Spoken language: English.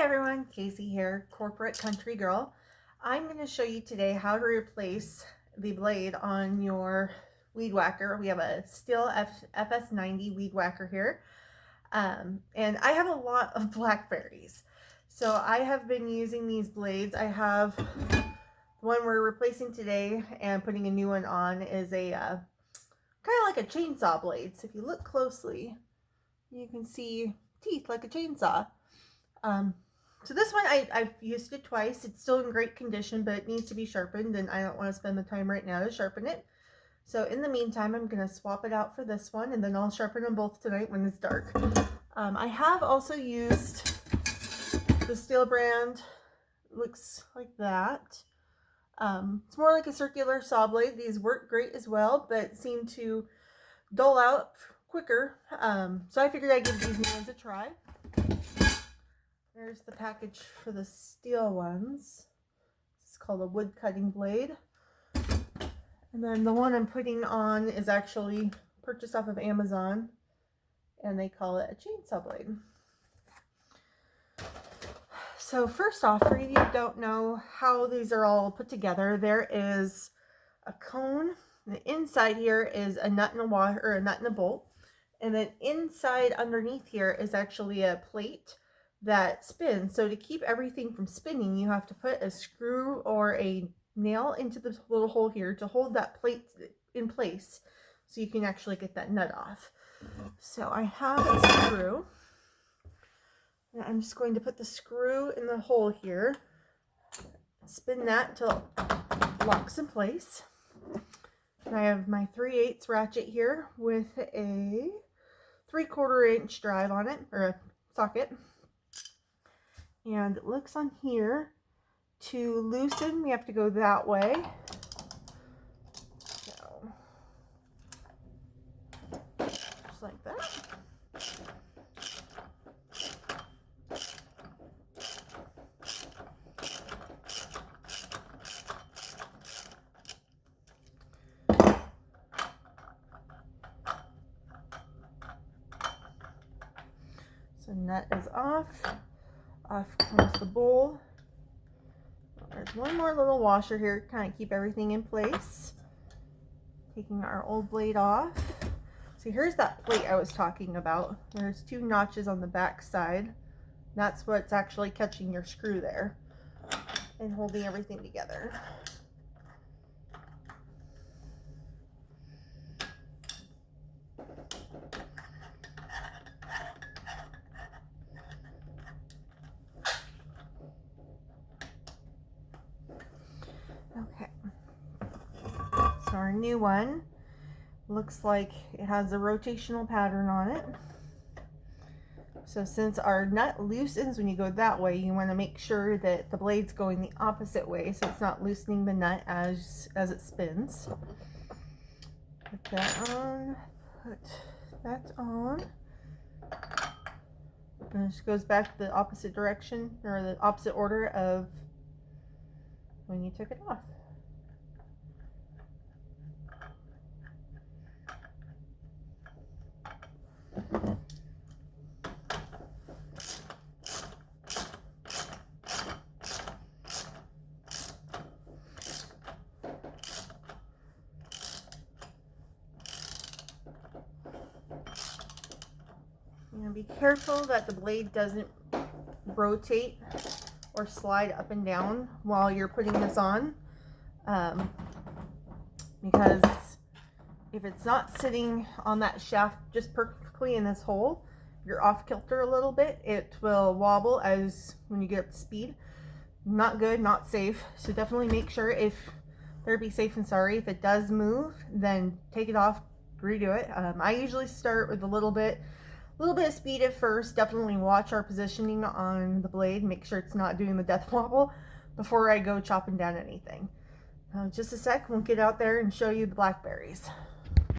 Hi everyone, Casey here, corporate country girl. I'm going to show you today how to replace the blade on your weed whacker. We have a Stihl FS90 weed whacker here, and I have a lot of blackberries. So I have been using these blades. I have the one we're replacing today and putting a new one on is a kind of like a chainsaw blade. So if you look closely, you can see teeth like a chainsaw. So this one, I've used it twice. It's still in great condition, but it needs to be sharpened, and I don't want to spend the time right now to sharpen it. So in the meantime, I'm going to swap it out for this one, and then I'll sharpen them both tonight when it's dark. I have also used the Stihl brand. Looks like that. It's more like a circular saw blade. These work great as well, but seem to dull out quicker. So I figured I'd give these new ones a try. There's the package for the Stihl ones. It's called a wood cutting blade. And then the one I'm putting on is actually purchased off of Amazon, and they call it a chainsaw blade. So first off, for you who don't know how these are all put together, there is a cone. The inside here is a nut and a wire, or a nut and a bolt. And then inside underneath here is actually a plate that spins. So to keep everything from spinning, you have to put a screw or a nail into the little hole here to hold that plate in place so you can actually get that nut off. So I have a screw, and I'm just going to put the screw in the hole here, spin that until it locks in place. And I have my 3/8 ratchet here with a 3/4 inch drive on it, or a socket. And it looks on here to loosen, we have to go that way. So, just like that. So nut is off. Off comes the bowl. There's one more little washer here to kind of keep everything in place. Taking our old blade off. So here's that plate I was talking about. There's 2 notches on the back side. That's what's actually catching your screw there and holding everything together. Okay, so our new one looks like it has a rotational pattern on it. So since our nut loosens when you go that way, you want to make sure that the blade's going the opposite way so it's not loosening the nut as it spins. Put that on, put that on. And it just goes back the opposite direction, or the opposite order of when you took it off. Be careful that the blade doesn't rotate or slide up and down while you're putting this on, because if it's not sitting on that shaft just perfectly in this hole, you're off kilter a little bit, it will wobble as when you get up to speed. Not good, not safe. So definitely make sure, if there, be safe and sorry, if it does move, then take it off, redo it. I usually start with a little bit of speed at first. Definitely watch our positioning on the blade, make sure it's not doing the death wobble before I go chopping down anything. Just a sec, we'll get out there and show you the blackberries.